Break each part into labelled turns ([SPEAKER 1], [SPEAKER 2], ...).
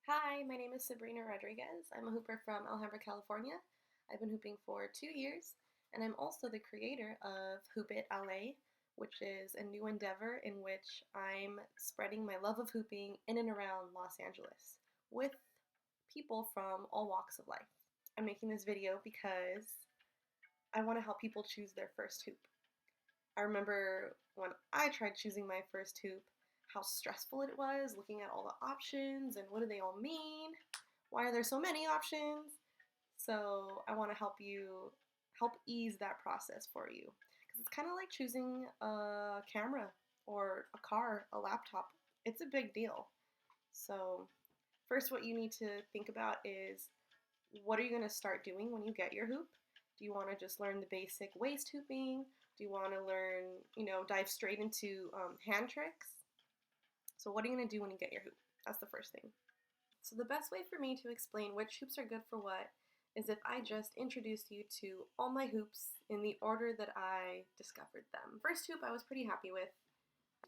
[SPEAKER 1] Hi, my name is Sabrina Rodriguez. I'm a hooper from Alhambra, California. I've been hooping for 2 years, and I'm also the creator of Hoop It LA, which is a new endeavor in which I'm spreading my love of hooping in and around Los Angeles with people from all walks of life. I'm making this video because I want to help people choose their first hoop. I remember when I tried choosing my first hoop, how stressful it was looking at all the options and what do they all mean? Why are there so many options? So I want to help ease that process for you because it's kind of like choosing a camera or a car, a laptop. It's a big deal. So first, what you need to think about is what are you going to start doing when you get your hoop? Do you want to just learn the basic waist hooping? Do you want to learn, dive straight into hand tricks? So what are you going to do when you get your hoop? That's the first thing. So the best way for me to explain which hoops are good for what is if I just introduce you to all my hoops in the order that I discovered them. First hoop I was pretty happy with.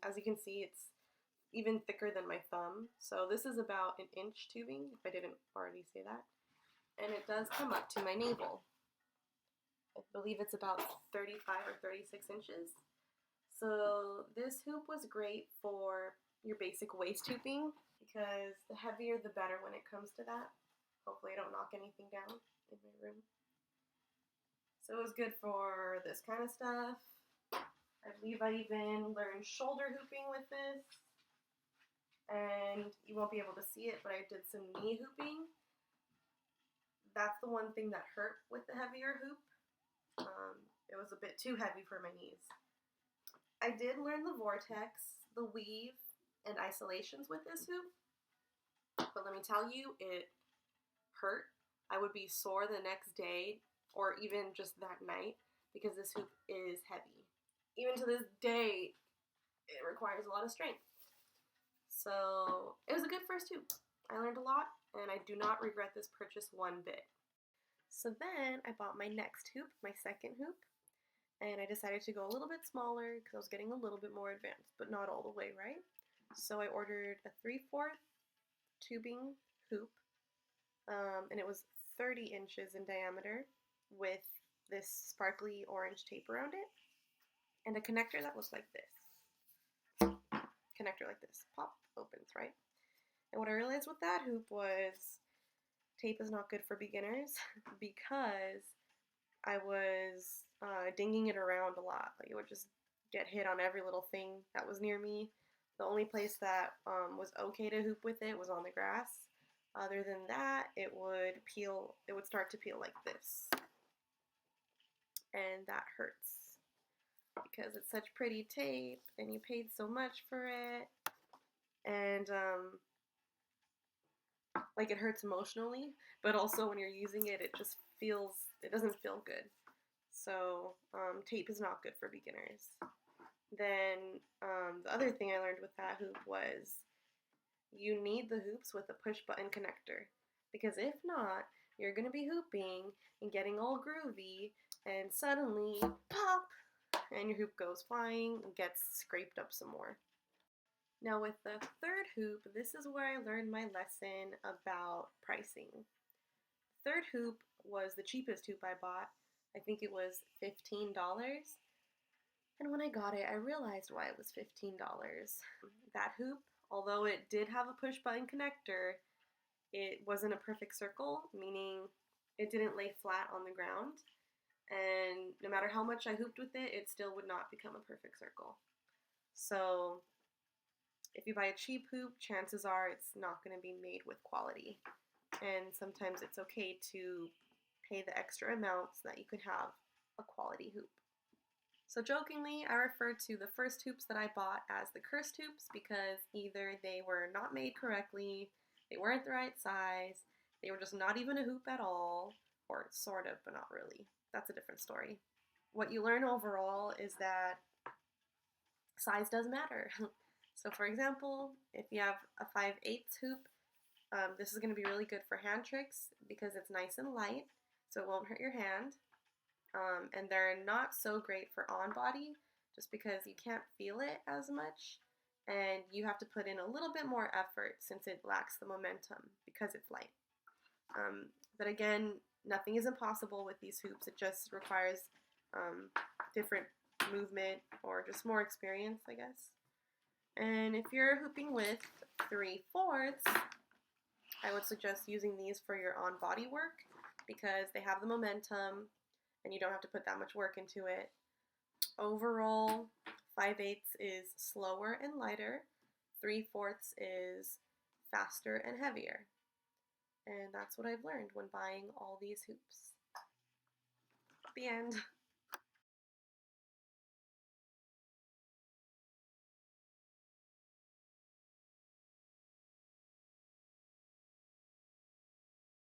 [SPEAKER 1] As you can see, it's even thicker than my thumb. So this is about an inch tubing, if I didn't already say that. And it does come up to my navel. I believe it's about 35 or 36 inches. So this hoop was great for your basic waist hooping because the heavier the better when it comes to that. Hopefully I don't knock anything down in my room. So it was good for this kind of stuff. I believe I even learned shoulder hooping with this. And you won't be able to see it, but I did some knee hooping. That's the one thing that hurt with the heavier hoop. It was a bit too heavy for my knees. I did learn the vortex, the weave, and isolations with this hoop. But let me tell you, it hurt. I would be sore the next day or even just that night because this hoop is heavy. Even to this day, it requires a lot of strength. So it was a good first hoop. I learned a lot and I do not regret this purchase one bit. So then I bought my next hoop, my second hoop, and I decided to go a little bit smaller because I was getting a little bit more advanced, but not all the way, right? So I ordered a 3/4 tubing hoop, and it was 30 inches in diameter with this sparkly orange tape around it, and a connector that looks like this. Connector like this. Pop, opens, right? And what I realized with that hoop was tape is not good for beginners because I was dinging it around a lot. Like it would just get hit on every little thing that was near me. The only place that was okay to hoop with it was on the grass. Other than that, it would peel. It would start to peel like this, and that hurts because it's such pretty tape, and you paid so much for it, and like it hurts emotionally, but also when you're using it, it just feels. It doesn't feel good. So tape is not good for beginners. Then the other thing I learned with that hoop was you need the hoops with a push button connector because if not, you're going to be hooping and getting all groovy and suddenly pop and your hoop goes flying and gets scraped up some more. Now with the third hoop, this is where I learned my lesson about pricing. Third hoop was the cheapest hoop I bought. I think it was $15. And when I got it, I realized why it was $15. That hoop, although it did have a push button connector, it wasn't a perfect circle, meaning it didn't lay flat on the ground. And no matter how much I hooped with it, it still would not become a perfect circle. So if you buy a cheap hoop, chances are it's not going to be made with quality. And sometimes it's okay to pay the extra amount so that you can have a quality hoop. So jokingly, I refer to the first hoops that I bought as the cursed hoops because either they were not made correctly, they weren't the right size, they were just not even a hoop at all, or sort of, but not really. That's a different story. What you learn overall is that size does matter. So for example, if you have a 5/8 hoop, this is going to be really good for hand tricks because it's nice and light, so it won't hurt your hand. And they're not so great for on body just because you can't feel it as much and you have to put in a little bit more effort since it lacks the momentum because it's light. But again, nothing is impossible with these hoops. It just requires different movement or just more experience, I guess. And if you're hooping with 3/4, I would suggest using these for your on-body work because they have the momentum and you don't have to put that much work into it. Overall, 5/8 is slower and lighter. 3/4 is faster and heavier. And that's what I've learned when buying all these hoops. The end.